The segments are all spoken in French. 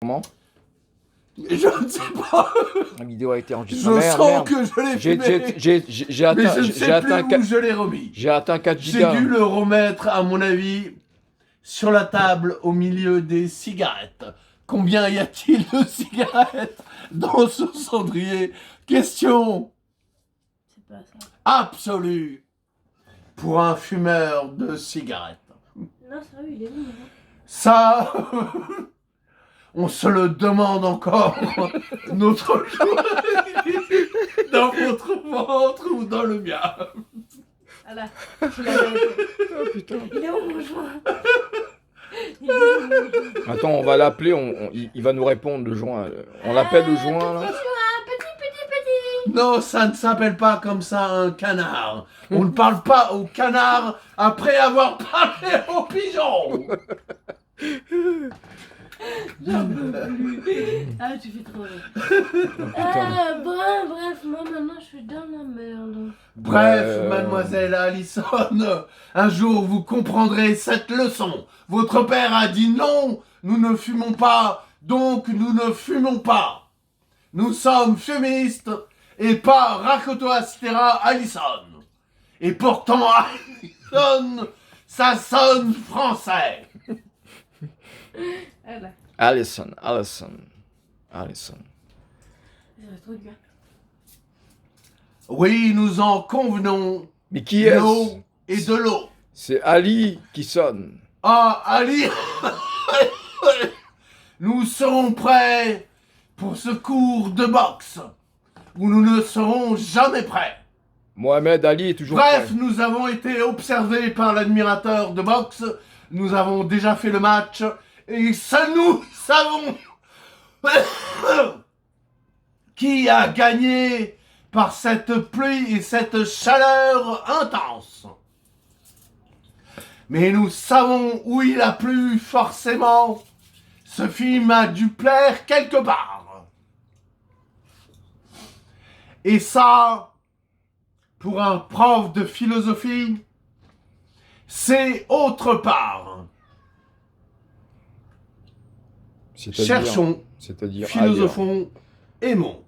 Comment? Je ne sais pas. La vidéo a été enregistrée. Je Merde, sens merde. que je l'ai J'ai fumé. j'ai Mais atteint, je ne sais plus où je l'ai remis. j'ai atteint 4 J'ai gigas. dû le remettre, à mon avis, sur la table au milieu des cigarettes. Combien y a-t-il de cigarettes dans ce cendrier? Question C'est pas ça. absolue pour un fumeur de cigarettes. Non, sérieux, il est où maintenant? Ça, on se le demande encore notre jour dans votre ventre ou dans le mien. Ah là, je l'avais. Oh putain. Il est où mon joint? Il est où mon joint? Attends, on va l'appeler, il va nous répondre le joint. On l'appelle le joint là. Petit. Non, ça ne s'appelle pas comme ça un canard. On ne parle pas au canard après avoir parlé au pigeon. J'en peux plus. Ah, tu fais trop rire. putain. Bref, moi maintenant je suis dans la merde. Bref, mademoiselle Allison, un jour vous comprendrez cette leçon. Votre père a dit non, nous ne fumons pas, donc nous ne fumons pas. Nous sommes fumistes et pas Rakotoastera Allison. Et pourtant, Allison, ça sonne français. Ah là, Allison. ça va trop bien. Oui, nous en convenons. Mais qui est-ce? L'eau et de l'eau. C'est Ali qui sonne. Ah, Ali, nous serons prêts pour ce cours de boxe où nous ne serons jamais prêts. Mohamed Ali est toujours Bref, prêt. nous avons été observés par l'admirateur de boxe. Nous avons déjà fait le match et ça nous savons qui a gagné par cette pluie et cette chaleur intense. Mais nous savons où il a plu forcément. Ce film a dû plaire quelque part. Et ça, pour un prof de philosophie, c'est autre part. Cherchons, c'est-à-dire philosophons, aimons.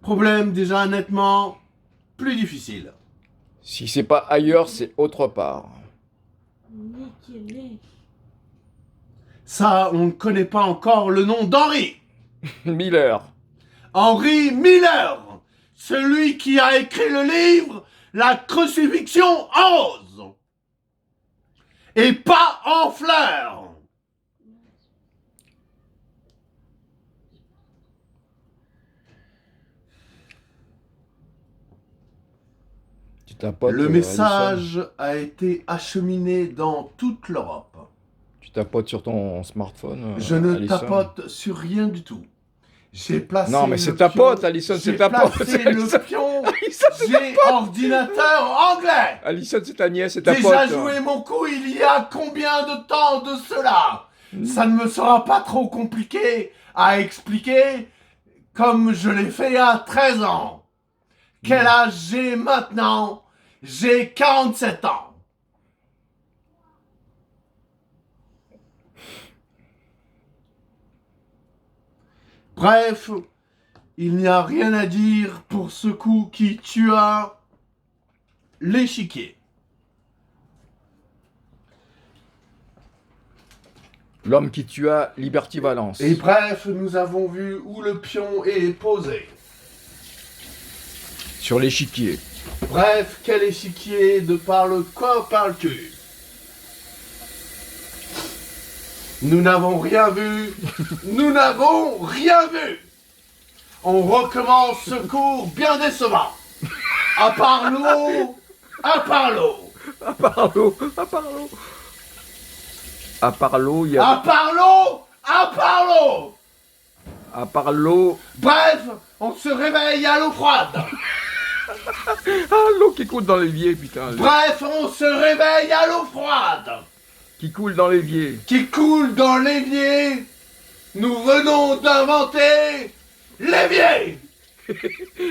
Problème déjà nettement plus difficile. ailleurs. Si c'est pas ailleurs, c'est autre part. Nickel. Ça, on ne connaît pas encore le nom d'Henri. Miller. Henri Miller, celui qui a écrit le livre La crucifixion en rose. Et pas en fleurs. Tu tapotes, Le Alison. message a été acheminé dans toute l'Europe. Tu tapotes sur ton smartphone. Je ne Alison. tapote sur rien du tout. J'ai placé Non, mais le c'est ta pion- pote, Alison, c'est j'ai ta pote. placé le pion. Alison, c'est ta J'ai ordinateur anglais. Alison, c'est ta nièce, c'est ta Déjà pote. joué mon coup il y a combien de temps de cela? Ça ne me sera pas trop compliqué à expliquer comme je l'ai fait à 13 ans. Quel âge j'ai maintenant? J'ai 47 ans. Bref, il n'y a rien à dire pour ce coup qui tua l'échiquier. L'homme qui tua Liberty Valence. Et bref, nous avons vu où le pion est posé. Sur l'échiquier. Bref, quel échiquier? De quoi parles-tu? Nous n'avons rien vu. Nous n'avons rien vu. On recommence ce cours bien décevant. À part l'eau. À part l'eau. À part l'eau, à part l'eau. À part l'eau, il y À a... part l'eau. À part l'eau. À part l'eau... Bref, on se réveille à l'eau froide. Ah, l'eau qui coule dans l'évier, putain. Bref, on se réveille à l'eau froide. Qui coule dans l'évier. Qui coule dans l'évier. Nous venons d'inventer l'évier.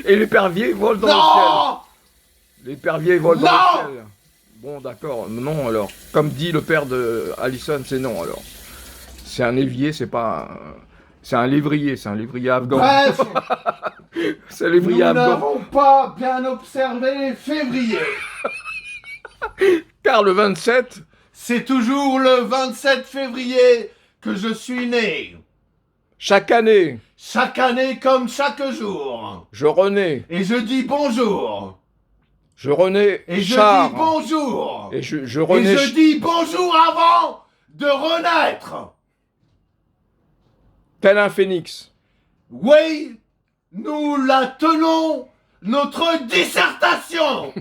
Et l'épervier vole dans le Non. ciel. L'épervier vole dans Non. le ciel. Bon, d'accord. Non, alors. Comme dit le père de Alison, c'est non, alors. C'est un évier, c'est pas C'est un lévrier afghan. Bref, C'est un nous lévrier afghan. n'avons pas bien observé février. Car le 27, C'est toujours le 27 février que je suis né. chaque année, Chaque année comme chaque jour. je renais. Et je dis bonjour. Je renais Et je char. dis bonjour. Et je Et renais je dis bonjour avant de renaître. tel un phénix. Oui, nous la tenons, notre dissertation.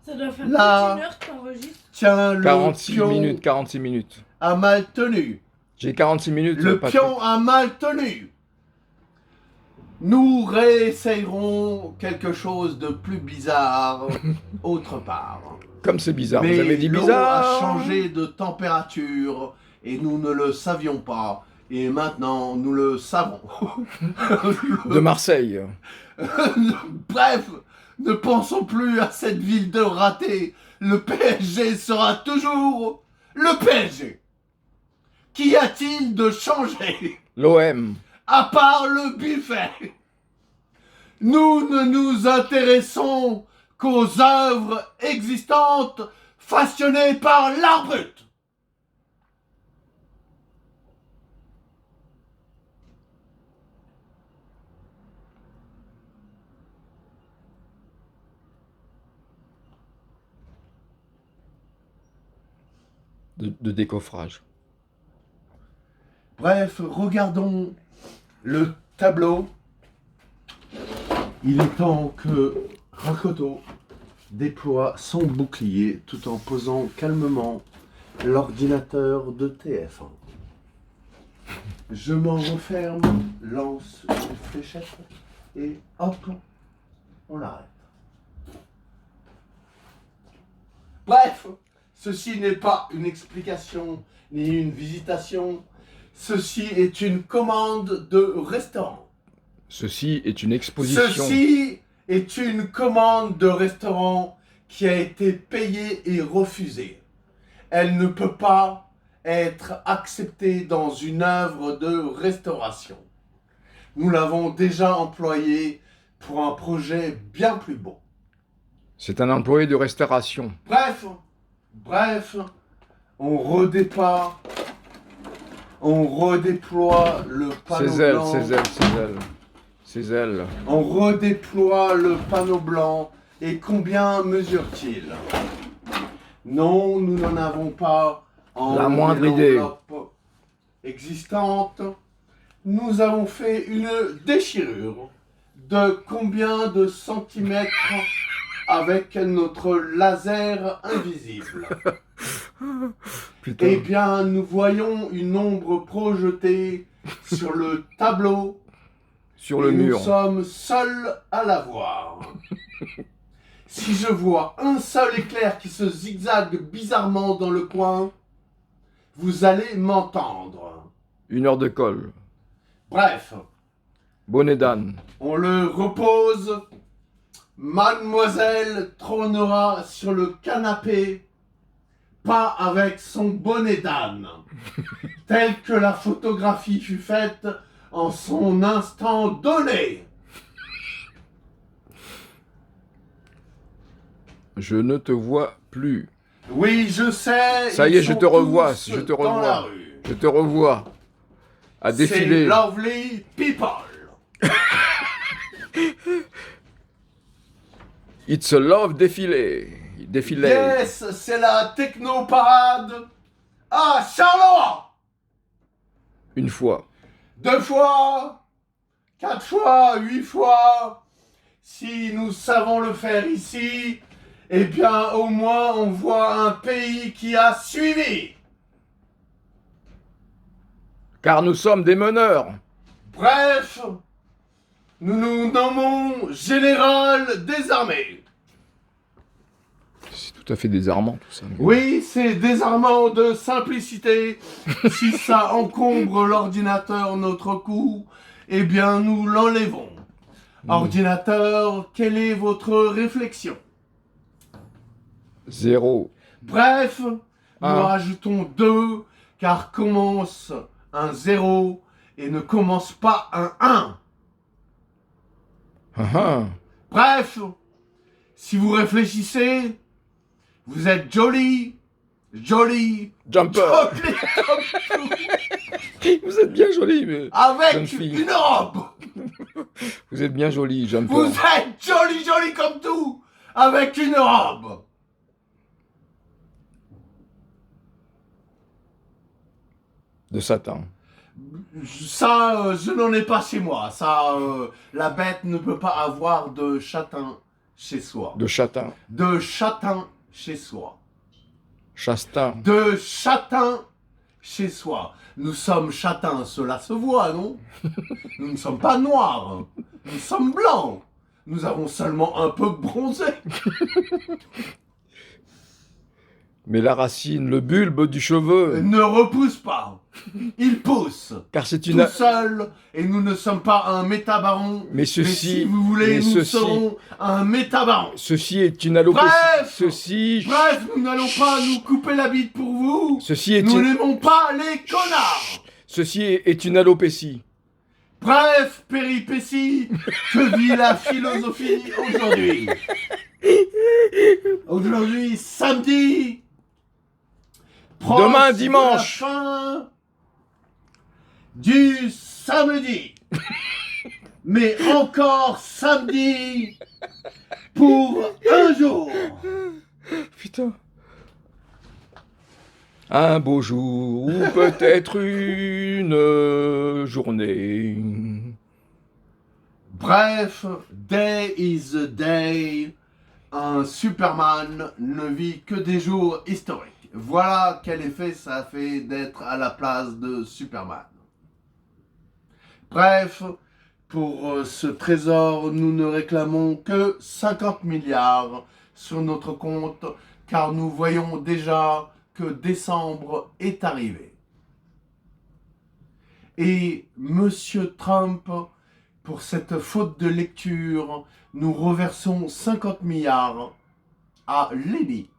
Ça doit faire Là. toute une heure que t'enregistres. Tiens, le 46 pion minutes, 46 minutes. a mal tenu. J'ai 46 minutes. Le Patrick. pion a mal tenu. Nous réessayerons quelque chose de plus bizarre autre part. Comme c'est bizarre. Mais Vous avez dit l'eau bizarre. a changé de température et nous ne le savions pas. Et maintenant, nous le savons. De Marseille. Bref, ne pensons plus à cette ville de ratés. Le PSG sera toujours le PSG. Qu'y a-t-il de changé L'OM. à part le buffet? Nous ne nous intéressons qu'aux œuvres existantes façonnées par l'art brut. De décoffrage. Bref, regardons le tableau. Il est temps que Rakoto déploie son bouclier tout en posant calmement l'ordinateur de TF1. Je m'en referme, lance une fléchette et hop, on l'arrête. Bref, ceci n'est pas une explication ni une visitation. Ceci est une commande de restaurant. Ceci est une exposition. Ceci est une commande de restaurant qui a été payée et refusée. Elle ne peut pas être acceptée dans une œuvre de restauration. Nous l'avons déjà employée pour un projet bien plus beau. C'est un employé de restauration. Bref, on redéploie le panneau Ses ailes, blanc. ses ailes. On redéploie le panneau blanc. Et combien mesure-t-il? Non, nous n'en avons pas en La moindre idée. enveloppe existante. Nous avons fait une déchirure de combien de centimètres avec notre laser invisible? Putain. Eh bien, nous voyons une ombre projetée sur le tableau. Sur le et mur. Nous sommes seuls à la voir. Si je vois un seul éclair qui se zigzague bizarrement dans le coin, vous allez m'entendre. 1 heure de colle. Bref, Bonnet d'âne. on le repose. Mademoiselle trônera sur le canapé, pas avec son bonnet d'âne, telle que la photographie fut faite en son instant donné. Je ne te vois plus. Oui, je sais. Ça y ils est, je sont te revois, tous je te dans revois. la rue. Je te revois. À C'est défiler. lovely people. It's a love défilé. Défilé. Yes, c'est la techno-parade à Charleroi. 1 fois. 2 fois, 4 fois, 8 fois. Si nous savons le faire ici, eh bien au moins on voit un pays qui a suivi. Car nous sommes des meneurs. Bref, nous nous nommons Général des Armées. C'est tout à fait désarmant tout ça. Oui, c'est désarmant de simplicité. Si ça encombre l'ordinateur notre cou, eh bien nous l'enlèvons. Ordinateur, quelle est votre réflexion? 0. Bref, nous Un. rajoutons 2, car commence un 0 et ne commence pas un 1. Bref, si vous réfléchissez, vous êtes joli, Jumper. joli Vous êtes bien jolie, mais... jeune avec fille. une robe. Vous êtes bien jolie, Jumper. Vous êtes joli comme tout, avec une robe. De Satan. Ça, je n'en ai pas chez moi. Ça, la bête ne peut pas avoir de châtain chez soi. De châtain. De châtain chez soi. Chastain. De châtain chez soi. Nous sommes châtains, cela se voit, non? Nous ne sommes pas noirs. Nous sommes blancs. Nous avons seulement un peu bronzé. Mais la racine, le bulbe du cheveu. Ne repousse pas. Il pousse. Car c'est Tout une... seul, et nous ne sommes pas un métabaron. Mais ceci... si vous voulez, mais nous ceci- serons un métabaron. Ceci est une alopécie. Bref. Ceci... Bref, nous n'allons pas nous couper la bite pour vous. Ceci est Nous une... n'aimons pas les connards. Ceci est une alopécie. Bref, péripétie, que vit la philosophie aujourd'hui. Aujourd'hui, samedi. proche Demain, de dimanche. la fin du samedi. Mais encore samedi pour un jour. Putain. Un beau jour, ou peut-être une journée. Bref, day is a day. Un Superman ne vit que des jours historiques. Voilà quel effet ça fait d'être à la place de Superman. Bref, pour ce trésor, nous ne réclamons que 50 milliards sur notre compte, car nous voyons déjà que décembre est arrivé. Et Monsieur Trump, pour cette faute de lecture, nous reversons 50 milliards à Lenny,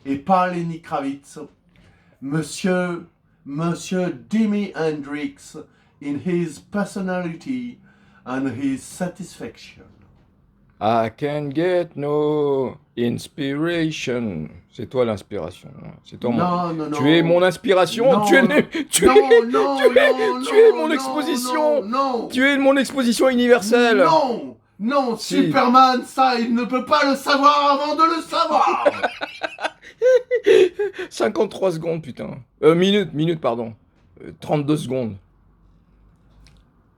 et pas Lenny Kravitz, Monsieur Jimi Hendrix, in his personality and his satisfaction. I can get no inspiration. C'est toi l'inspiration. C'est toi Non, non, non. Tu es mon inspiration. Non, tu es, non, tu non, es, non, tu es, non, tu es non, mon non, exposition. non, Tu es mon exposition universelle. non, non, Si. Superman, ça, il ne peut pas le savoir avant de le savoir. 53 secondes, putain. Minute, pardon. 32 secondes.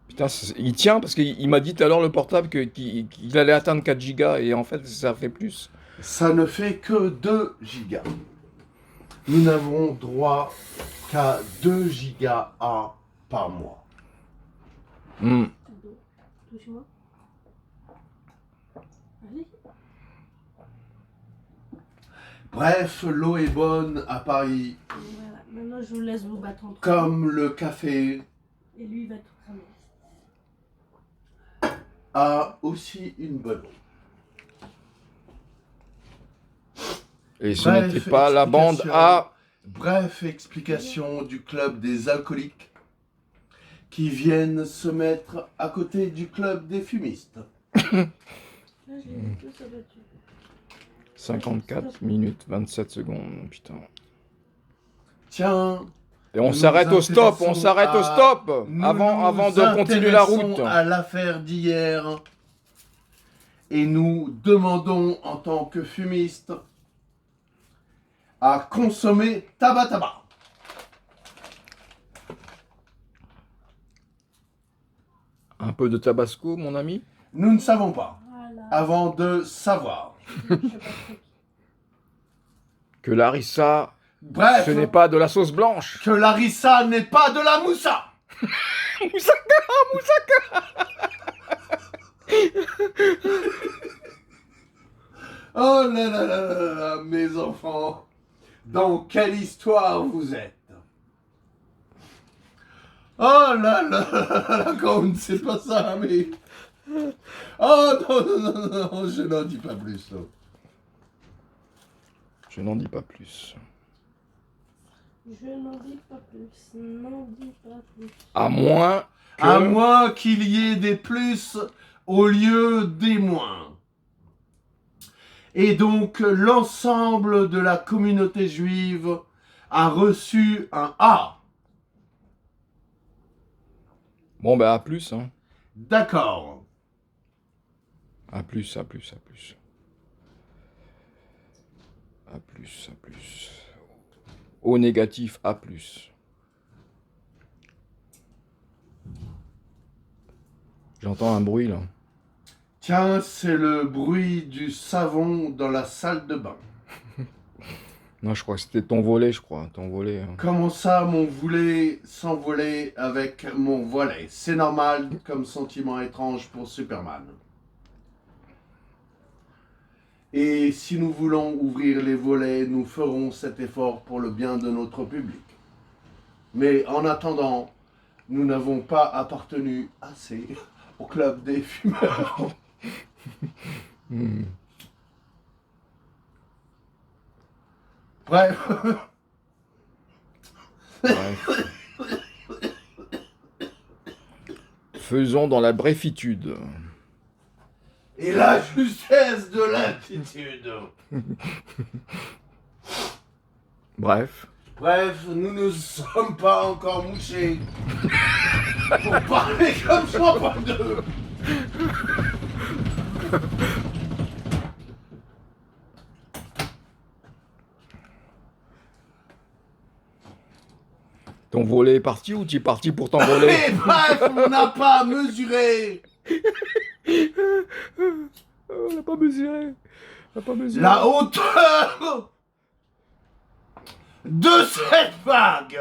Putain, il tient parce qu'il m'a dit tout à l'heure le portable qu'il allait atteindre 4 gigas et en fait ça fait plus. Ça ne fait que 2 gigas. Nous n'avons droit qu'à 2 gigas A par mois. Hmm. Touche-moi. Allez. Bref, l'eau est bonne à Paris, Voilà. Maintenant, je vous laisse vous battre entre comme le café vous. Et lui, il va tout cramer. a aussi une bonne eau. Et ce Bref, n'était pas la bande explication. A. Bref, explication du club des alcooliques qui viennent se mettre à côté du club des fumistes. Là, je l'ai mis tous abattus. 54 minutes, 27 secondes, putain. Tiens, Et on Nous s'arrête au stop, on intéressons s'arrête au à- stop nous avant nous de continuer la intéressons route. à l'affaire d'hier et nous demandons en tant que fumistes à consommer tabac. Un peu de tabasco, mon ami. Nous ne savons pas Voilà. avant de savoir. Je sais pas trop. Que Larissa, Bref, ce n'est pas de la sauce blanche. que Larissa n'est pas de la moussa. Oh là là là là là, mes enfants, dans quelle histoire vous êtes? Oh là là là là, quand on ne sait pas ça, mais... Oh non, non, non, non, je n'en dis pas plus. Non. Je n'en dis pas plus. Je n'en dis pas plus. N'en dis pas plus. À moins que... À moins qu'il y ait des plus au lieu des moins. Et donc, l'ensemble de la communauté juive a reçu un A. Bon, ben, à plus, hein. D'accord. À plus, à plus, à plus. À plus, à plus. Au négatif, à plus. J'entends un bruit, là. Tiens, c'est le bruit du savon dans la salle de bain. Non, je crois que c'était ton volet, je crois. Ton volet. Hein. Comment ça, mon volet s'envoler avec mon volet? C'est normal comme sentiment étrange pour Superman. Et si nous voulons ouvrir les volets, nous ferons cet effort pour le bien de notre public. Mais en attendant, nous n'avons pas appartenu assez au club des fumeurs. Hmm. Bref. Bref. Faisons dans la brefitude. Et la justesse de l'attitude. Bref. Bref, nous ne sommes pas encore mouchés pour parler comme ça, pas deux. Ton volet est parti ou tu es parti pour t'envoler? Mais bref, on n'a pas mesuré On n'a pas mesuré. On n'a pas mesuré. la hauteur de cette vague.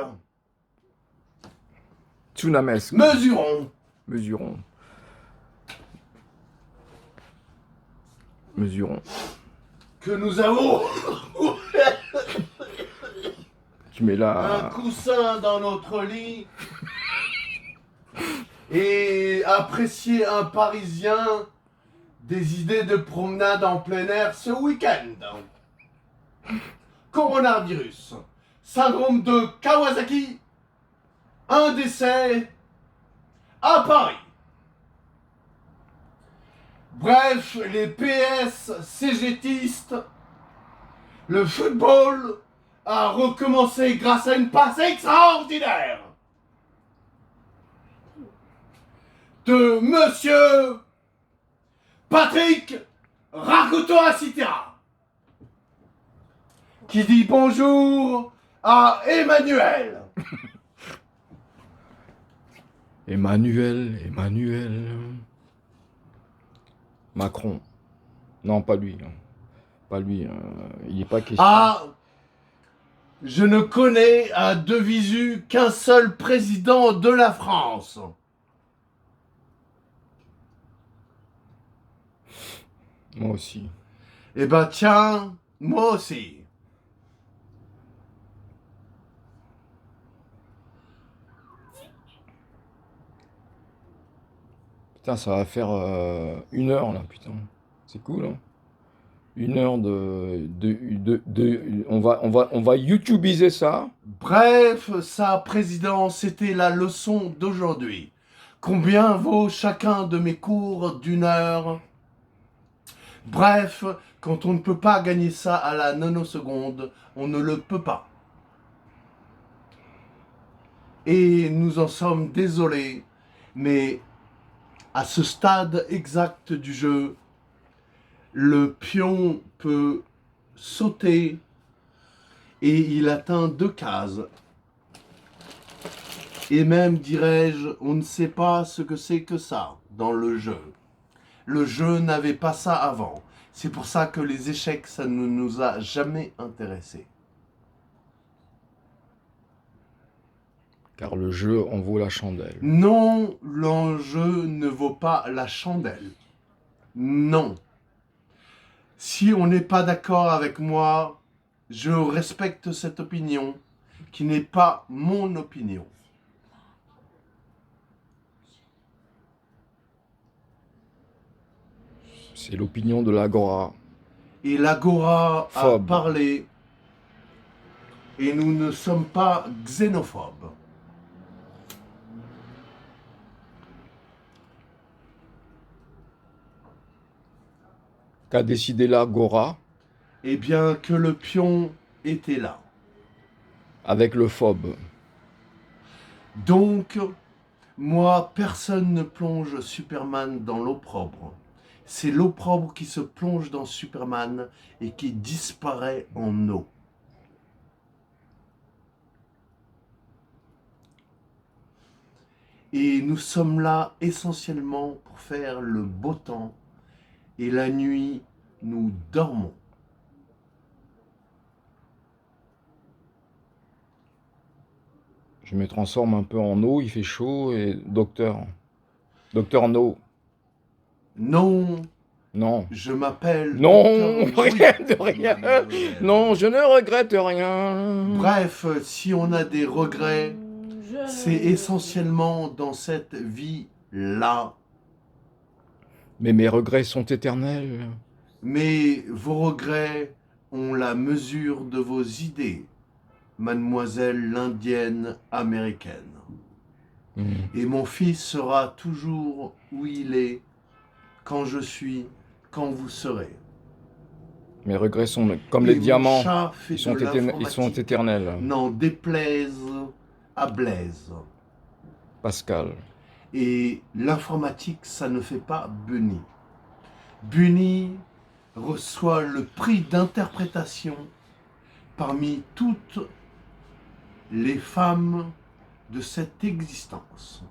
Tsunamesque. Mesurons. Mesurons. Mesurons. Que nous avons Tu mets un là. coussin dans notre lit et apprécier un Parisien des idées de promenade en plein air ce week-end. Coronavirus, syndrome de Kawasaki, un décès à Paris. Bref, les PS cégétistes, le football a recommencé grâce à une passe extraordinaire de Monsieur Patrick Rakoto-Asitera, qui dit bonjour à Emmanuel. Emmanuel, Emmanuel. Macron. Non, pas lui. hein. Pas lui. Il n'est pas question. Ah, je ne connais à de visu qu'un seul président de la France. Moi aussi. Eh ben tiens, moi aussi. Putain, ça va faire 1 heure là, putain. C'est cool, hein. 1 heure on va YouTubeiser ça. Bref, sa présidence était la leçon d'aujourd'hui. Combien vaut chacun de mes cours d'1 heure? Bref, quand on ne peut pas gagner ça à la nanoseconde, on ne le peut pas. Et nous en sommes désolés, mais à ce stade exact du jeu, le pion peut sauter et il atteint 2 cases. Et même, dirais-je, on ne sait pas ce que c'est que ça dans le jeu. Le jeu n'avait pas ça avant. C'est pour ça que les échecs, ça ne nous a jamais intéressés. Car le jeu en vaut la chandelle. Non, l'enjeu ne vaut pas la chandelle. Non. Si on n'est pas d'accord avec moi, je respecte cette opinion qui n'est pas mon opinion. C'est l'opinion de l'Agora. Et l'Agora a Phobe. parlé Et nous ne sommes pas xénophobes. Qu'a décidé l'Agora Eh bien, que le pion était là. avec le phobe. Donc, moi, personne ne plonge Superman dans l'opprobre. C'est l'opprobre qui se plonge dans Superman et qui disparaît en eau. Et nous sommes là essentiellement pour faire le beau temps. Et la nuit, nous dormons. Je me transforme un peu en eau, il fait chaud et docteur. Docteur No. Non, Non. je m'appelle Non, Dr. rien Oui. de rien. Non, je ne regrette rien. Bref, si on a des regrets, Je- c'est essentiellement dans cette vie-là. Mais mes regrets sont éternels. Mais vos regrets ont la mesure de vos idées, mademoiselle l'indienne américaine. Et mon fils sera toujours où il est, quand je suis, quand vous serez. Mes regrets sont comme Et les mon diamants. chat fait Ils sont, de ils sont l'informatique. éternels. N'en déplaise à Blaise. Pascal. Et l'informatique, ça ne fait pas Bunny. Bunny reçoit le prix d'interprétation parmi toutes les femmes de cette existence.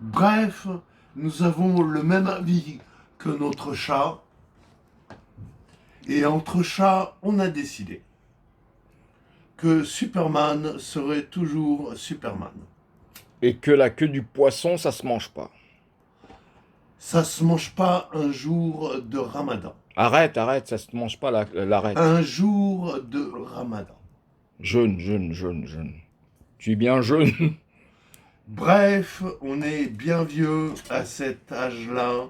Bref, nous avons le même avis que notre chat. Et entre chats, on a décidé que Superman serait toujours Superman. Et que la queue du poisson, ça se mange pas. Ça se mange pas un jour de Ramadan. Arrête, arrête, ça se mange pas l'arrête. Un jour de Ramadan. Jeûne, jeûne, jeûne, jeûne. Tu es bien jeune. Bref, on est bien vieux à cet âge-là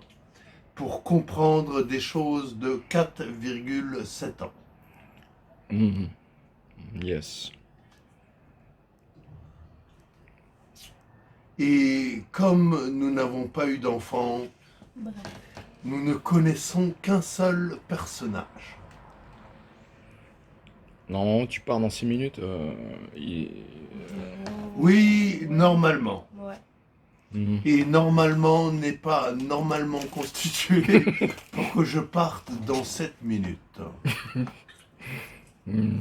pour comprendre des choses de 4,7 ans. Mhm. Yes. Et comme nous n'avons pas eu d'enfants, Bref. nous ne connaissons qu'un seul personnage. Non, tu pars dans 6 minutes. Oui, normalement. Ouais. Mhm. Et normalement n'est pas normalement constitué pour que je parte dans 7 minutes. Mhm.